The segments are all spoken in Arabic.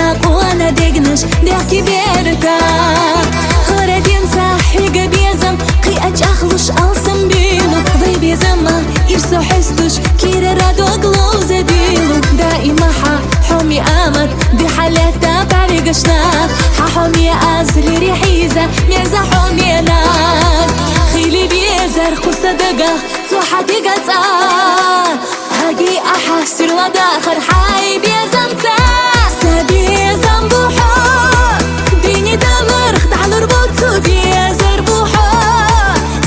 وانا دقنش داكي بيرتا هردين صاحي بيزم قي اخلوش alsam بيلو ضي بيزما يرسو حستوش كيرا رادو اقلو زديلو دائما حومي امد دي حالتا بعرقشنا حومي ازري ريحيزة ميزا حومي ناد خيلي بيزر خصة دقا توحا دقا هاقي احاسر لداخر حاي بيزمتا سبيزم بوحو ديني دمر خدع لربوتو بيزر بوحو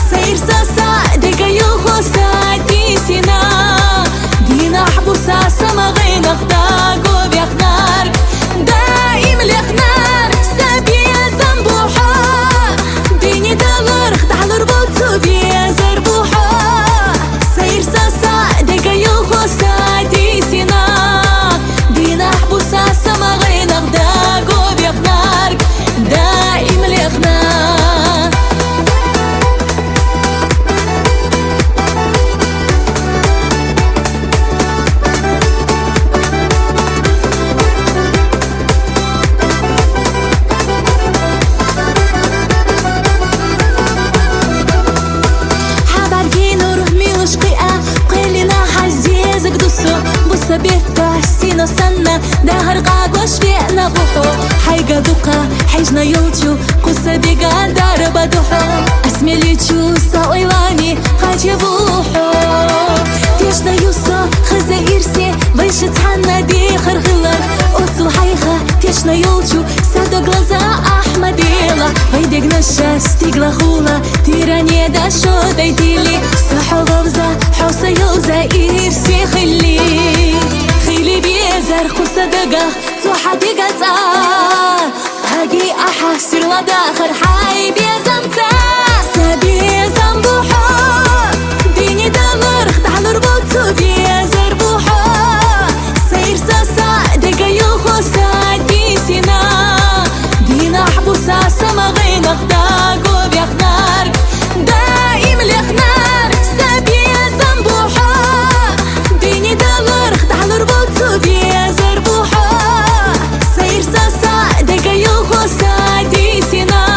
سير ساسا دقا يوخو سادي سينا دينا حبوسا سما غينا خداقو بيخنار دائم لخنار سبيزم بوحو ديني دمر خدع لربوتو بيزر بوحو سير ساسا دقا يوخو سادي سينا دينا حبوسا سما غينا خداقو بيخنار دائم لخنار بيتا سينا سنة دهر قاقوش فينا بوحو حيقا دوقا حيجنا يوتشو قصة بيقا دار بدوحو اسمي ليتشو ساويلاني خاجي بوحو تيجنا يوسو خزا إرسي بيش تحنا دي خرغلر اوتو حيخا تيجنا يوتشو سادو глаза أحمديلا ويدقنا الشاس تيقلا خولا تيراني دا شو دايتيلي صحو غوزا حوصا يوزا إرسي خلي خيلي بيزر خصة دقا توحا دقا هاقي أحاسر لداخر حاي بيزمتا سبيزم بوحو ديني دمر خدع لربوتو بيزر بوحو سير ساسا دقا يوخو سادي سينا دينا حبوسا سما غينا خداقو بيخنار دائم لخنار سبيزم بوحو ديني دمر خدع لربوتو بيزر بوحو سير ساسا دقا يوخو سادي سينا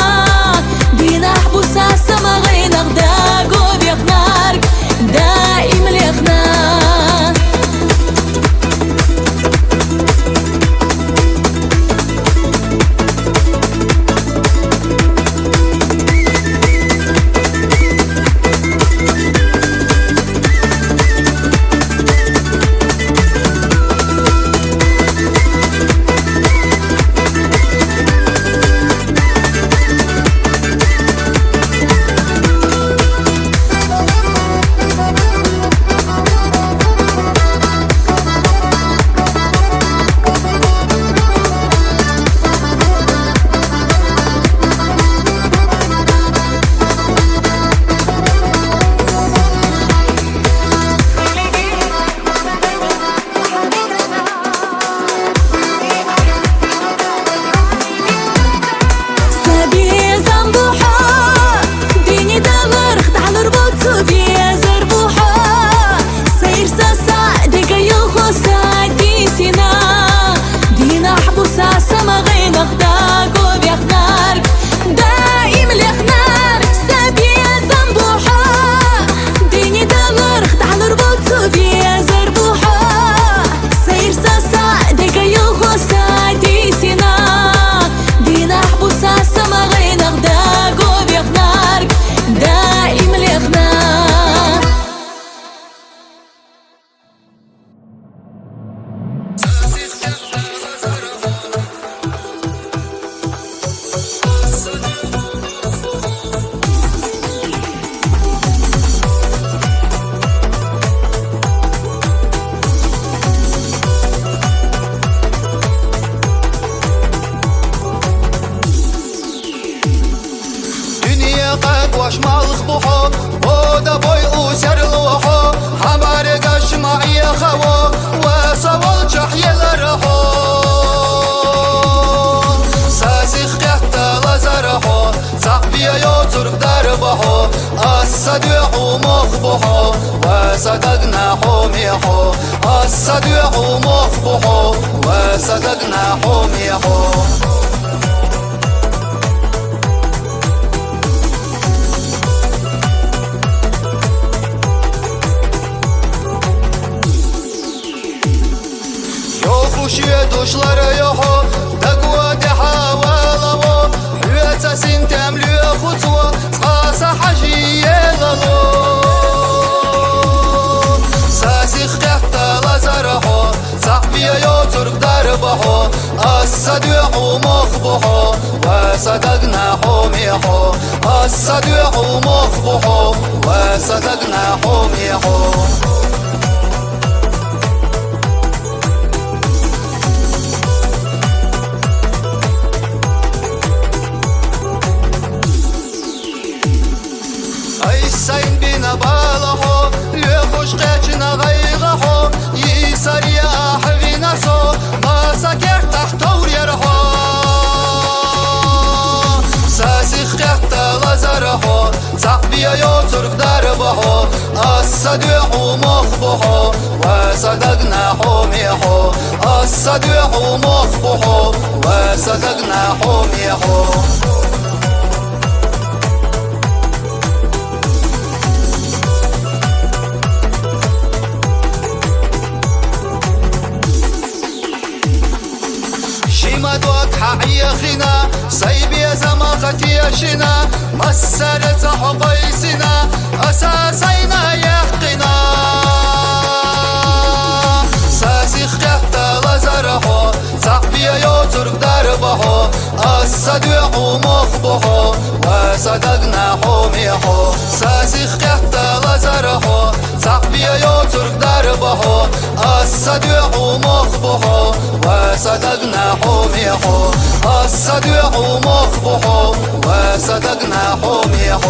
وصدقنا حوميحو الصديق مخبوحو وصدقنا حوميحو Duşları yoxu Daqwa deha valavu Hüyetsa sintem lüxutsu Tsasa hajiye lalu Sasik qəhta lazarahu Sahbiya yoturk darbahu As-sadiqu mukhbuhu Wa sadaqna humihu As-sadiqu mukhbuhu Wa sadaqna humihu Sayın bina balahu Lüfuş qeçina gaygahu Yisar ya ahvina so Masa kertah tavr yarahu Sasik qehta lazarahu Sahbiya yoturk darbahu As-sadiqu mukhbuhu Wa sadaqna humihu As-sadiqu mukhbuhu Wa sadaqna humihu مدوك حعيخنا سيبي زماغتيشنا مسرت حقيسنا أساسينا يحقنا ساسيخ قهتا لزره صحبي يوترك دربه الصديق مخبه وصدقنا حوميه ساسيخ قهتا لزره صحبي يوترك دربه الصديق مخبه وصدقنا حوميه الصديق مخبه وصدقنا حوميه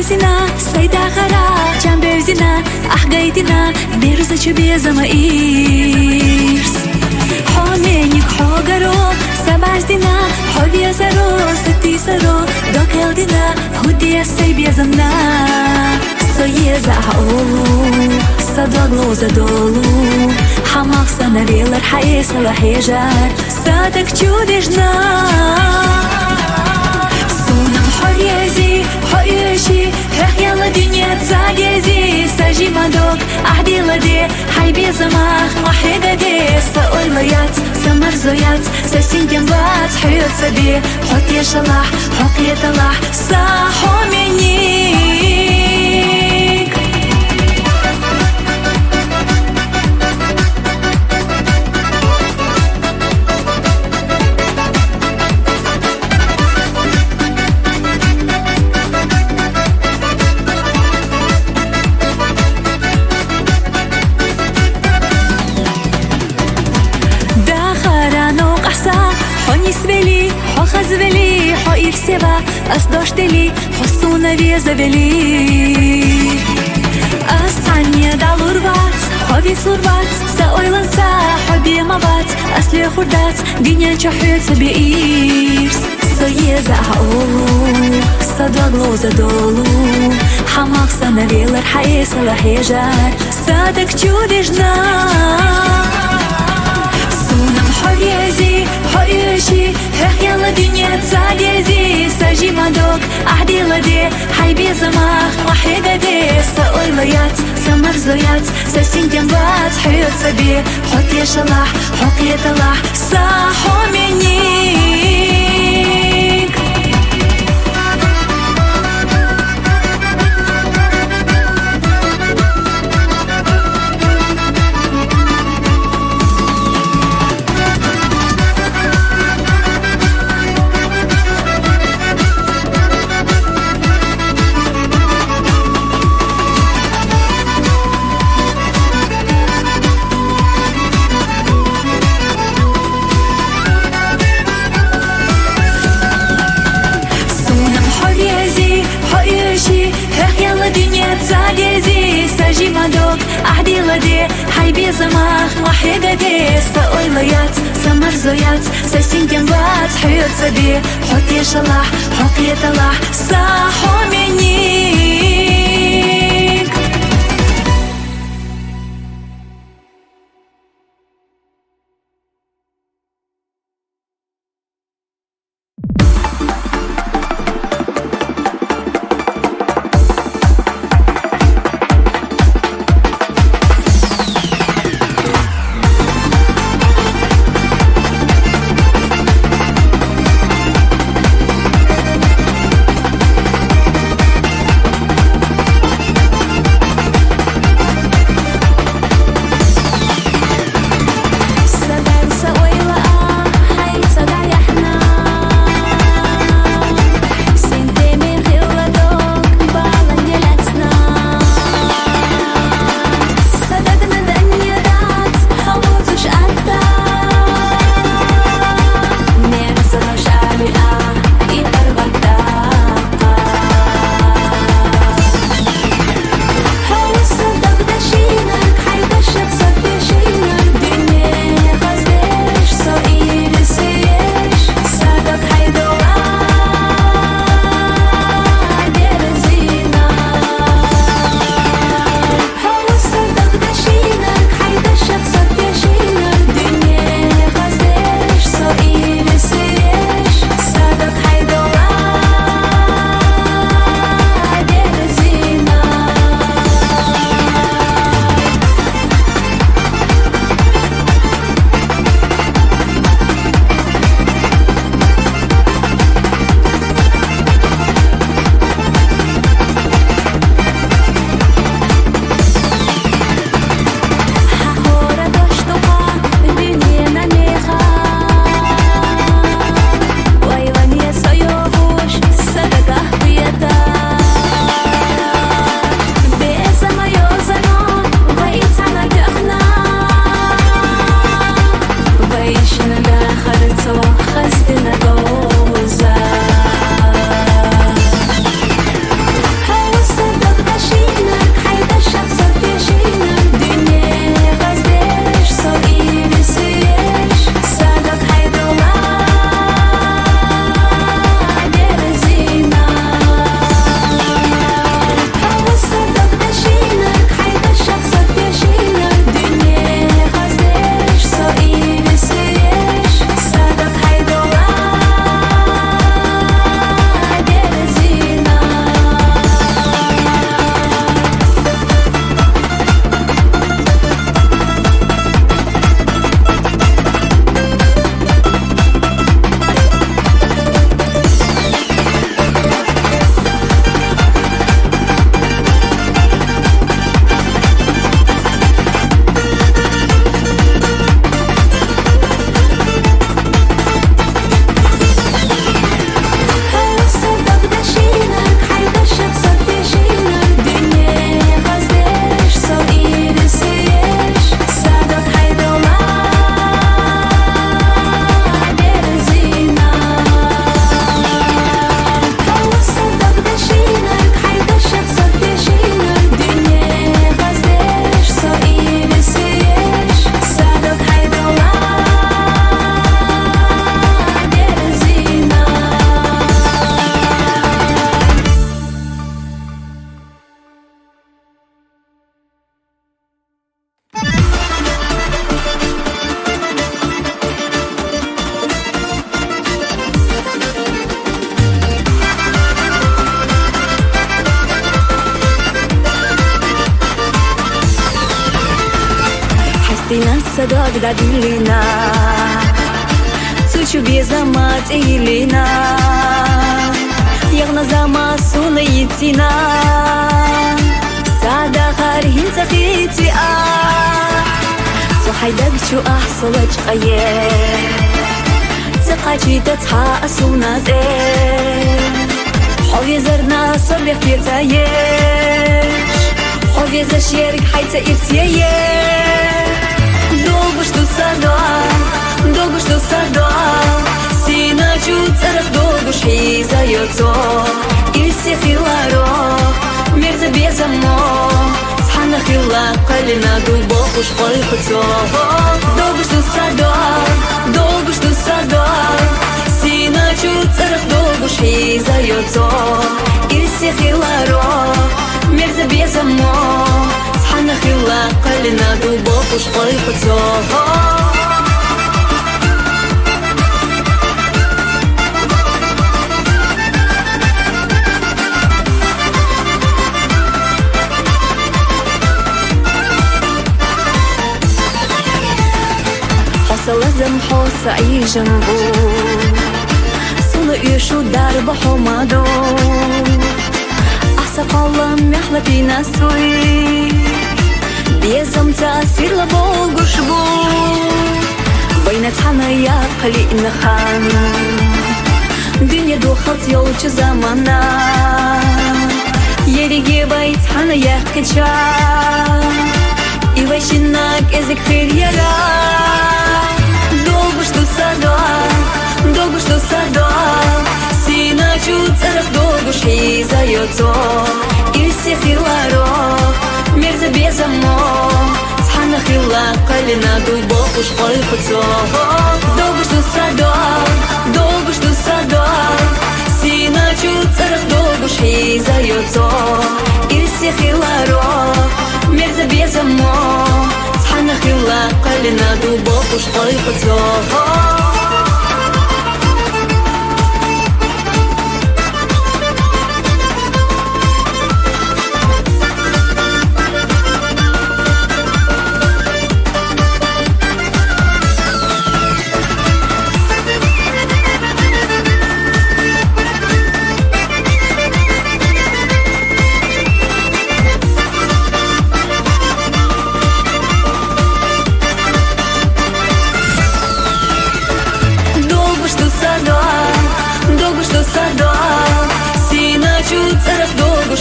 زنا سيدا خرا جنب زنا أحقيتنا بيرزة بيزما إيرس حامينيك حاقرو سبع زنا حبيا سرو ستي سرو دوكل دنا هودي السي بيزمنا سويزا هقولو صدقلو زدولو حماق سنريلر حيسا وحيجار صادق جودجنا سونم حريزي حيشي هخيال دنيا تزاجيزي ساجي مدوك أحدي لدي حي بيزماخ محيقة دي سأوليات سمرزويات سسين جنبات حيوت سبي حقي شلاح حقي طلاح صاحو منيك Свели, хоха звели, хо и всева, ас доштели, хосуна ве завели. Ас цанье дал урвац, хо вис урвац, са ойланса, хо бемавац, ас ле хурдац, диня чохет себе ирс. Соеза хаолу, садагло задолу, хамах санавелар хаеса лахежар, садак чудежна. Сунам حريزي حيشي هخيال دنيا تزاجيزي ساجي مدوك أحدي لدي حي بيزماخ محيقة دي سأوليات سمرزويات سسين جنبات حيوت سبي حقي شلاح حقي طلاح صاحو منيك ساجي مدوك أحدي لدي حي بيزماخ محيقة دي سأوليات سمرزويات سسين جنبات حيوت سبي حقي شلاح حقي طلاح صاحو منيك وقتی نصداق دا دیلینا سوچو بیزامات ایلینا یغنا زما سونه یتینا سادا خارهین سخیتی صحيدك شو أحصلك غير تقاجي تتها أسونات حوي زرنا صريح يتايش حوي زشيرك حيث إرسيش دوغش دو صدا دوغش دو صدا سينا جو ترخ دوغش حيزا يوتو إرسي خيوارو ميرز بيزمو صحنا خيولا قلنا دوبوخش قلقتو دوغش دو صدا دوغش دو صدا سينا جو ترخ دوغش حيزا يوتو إرسي خيوارو ميرز بيزمو صحنا خيولا قلنا دوبوخش قلقتو لازم حوص أي جنبو صلو يشو دار بحومادو أحسا قلم يحلتي ناسوي بيزم تأثير لبول قشبو بين تحنا يا قلي نخان دنيا دو خلط يولش زمانا يريجي بيت حنا يا قجا إيوشناك إزك خير يلا دوغش دو صدا دوغش دو صدا سينا جو ترخ دوغش حيزا يوتو إرسي خيوارو ميرز بيزمو صحنا خيولا قلنا دوبوخش قلقتو دوغش دو صدا دوغش دو صدا سينا جو ترخ دوغش حيزا يوتو إرسي خيوارو ميرز بيزمو صحنا خيولا قلنا دوبوخش قلقتو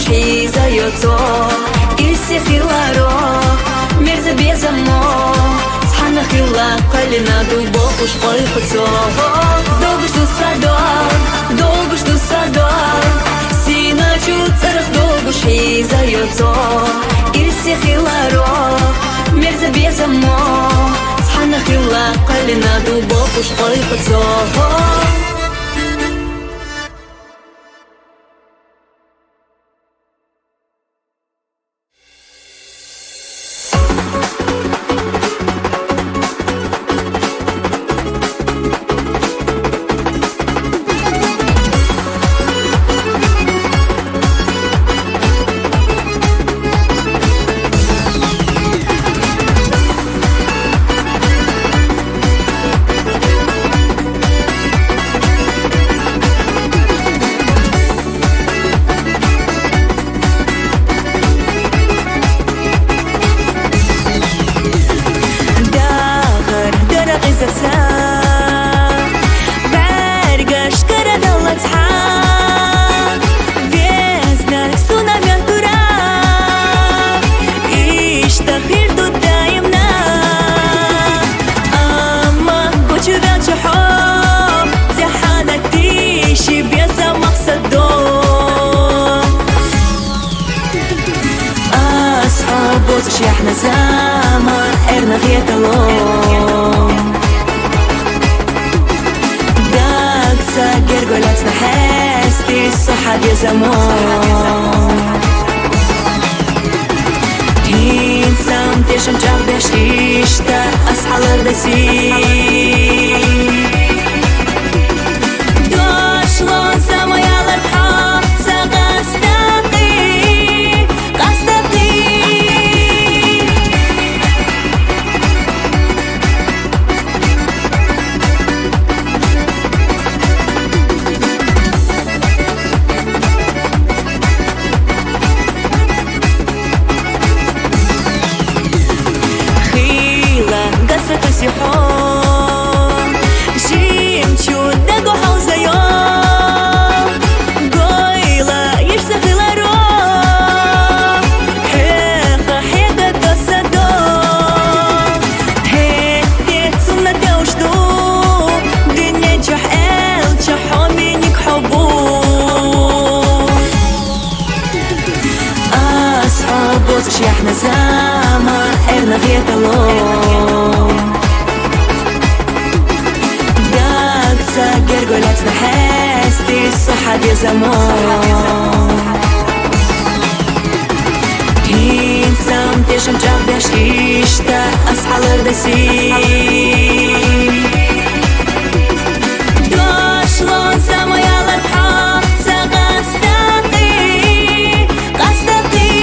حيزا يوتو إرسي خيوارو ميرز بيزمو صحنا خيولا قلنا دوبوخش قلقتو دوغش دو صدا دوغش دو صدا سينا جو ترخ دوغش حيزا يوتو إرسي خيوارو ميرز بيزمو صحنا خيولا قلنا دوبوخش قلقتو احنا زمان ارنا غيت اللون داك ساقر قولت نحستي الصحاب يا زمان هين سام تيشم جابش إشتا أصحى الردسي دوشلون سامويا للحب ساقستقي قستقي سيحون جيم تشودك وحوزيون قويلة يشتغل رو حيخة حيدة قصدو هيك سنة دوشدو دنيا جحقل جحو منك حبو أصحابوز شيحنا زاما إرنا في تلون Gergolec na hesti صحابي زمان إنسان تشم جابش إشتا أصحى الردسي دوشلون سمايا للحق سغستقي قصدقي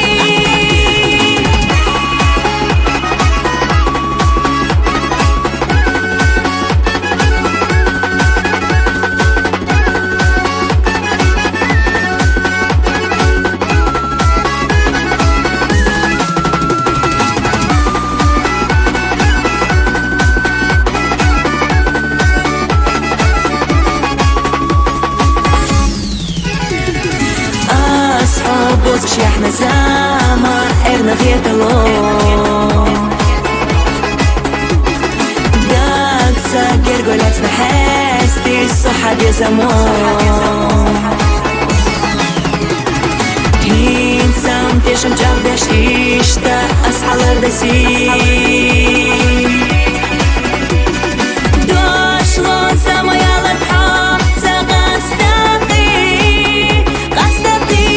بوز شيحنا زاما إرنا في تلون داكسا جرجولات نحستي صحابي زمان إنسان تشم جابش إشتا أصحى الردسي دوشلون سمايا للحق سغستقي قصدقي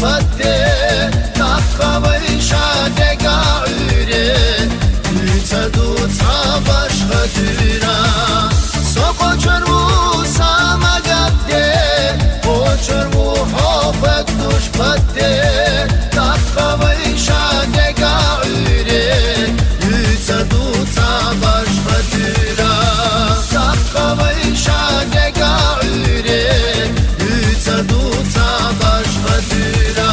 بدي نقوي شادق عيري يتدوت عبش خديرا سوق جرو سما قدي وجرو حبك دوش بدي نقوي شادق عيري يتدوت عبش خديرا نقوي شادق عيري يتدوت عبش خديرا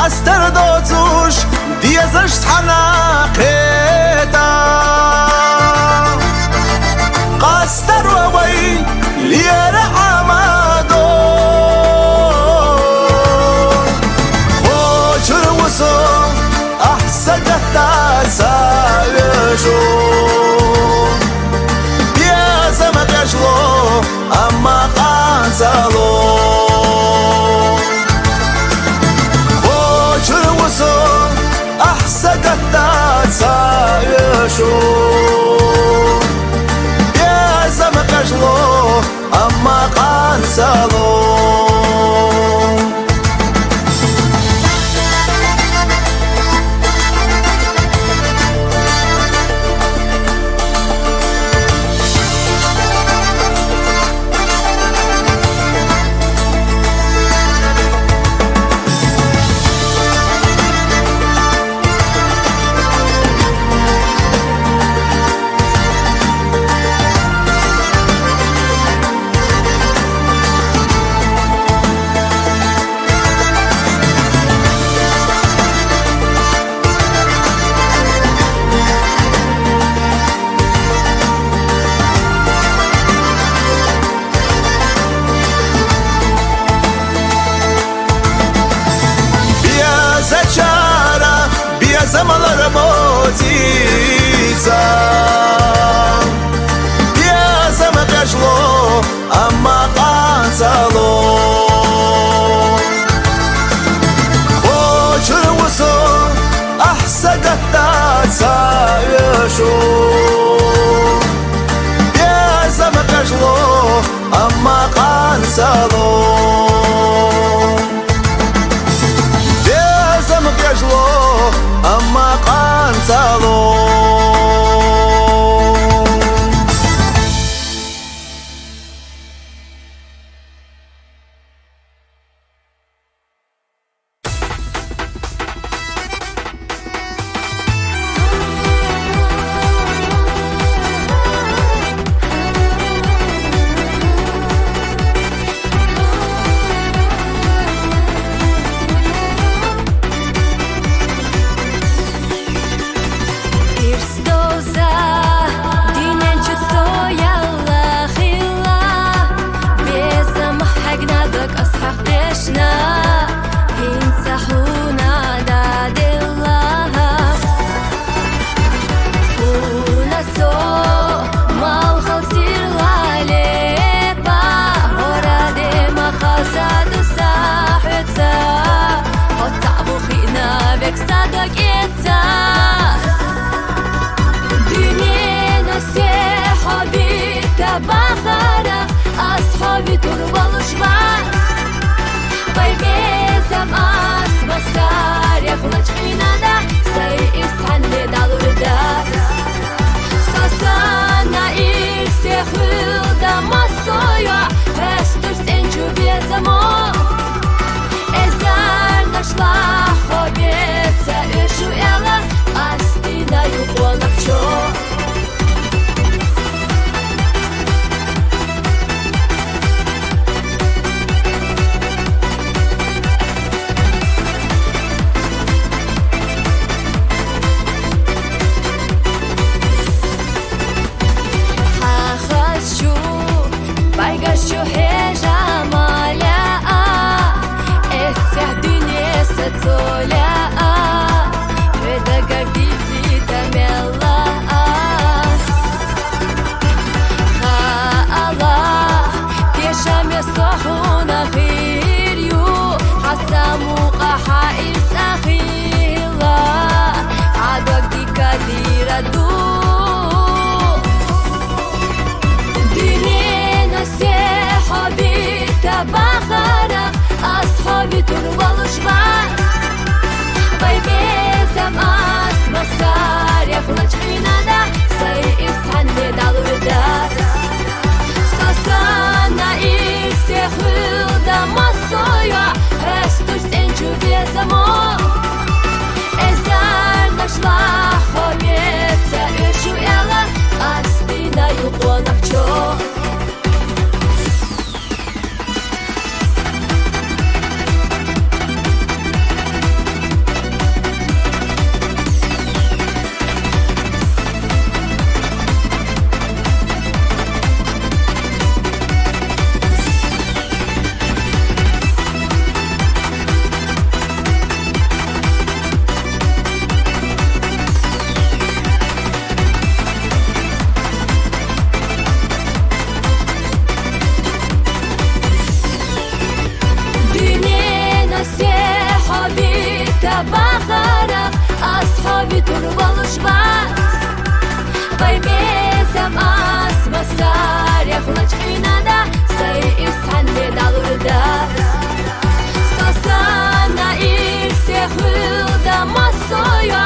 Astăr doțuș, diezăși țhana qeta Qastar wawai, liera amado Khochur wuso, ahsadata sayasho Biasa magashlo, amma qansalo أحسدت سايشو يا زمك أجلو أما قانسالو Хулачкинада сай исанде далурда Сасана ирсе хылда масоя Пестур сенчу безамо Эзар нашла хобеца Эшу эла астина юбонакчо Байгашу хежа маля Этсях дунеса цоля Веда гордизи тамела Хаала Пешаме сохуна хирью Хасаму қаха ирсахила Адок дикадира ду Бахара, асхаби турвалушвар Байбезам асмасаря Хулачкинада сай исханде далурдар Сасана ирсе хылда масоя Эстур сенчу безамо Эзар нашла хобеца Эшу эла астина юбонакчо Бахара, асхаби турвалушвар Байбезам асмасаря Хулачкинада сай исханде далурдар Сасана ирсе хылда масоя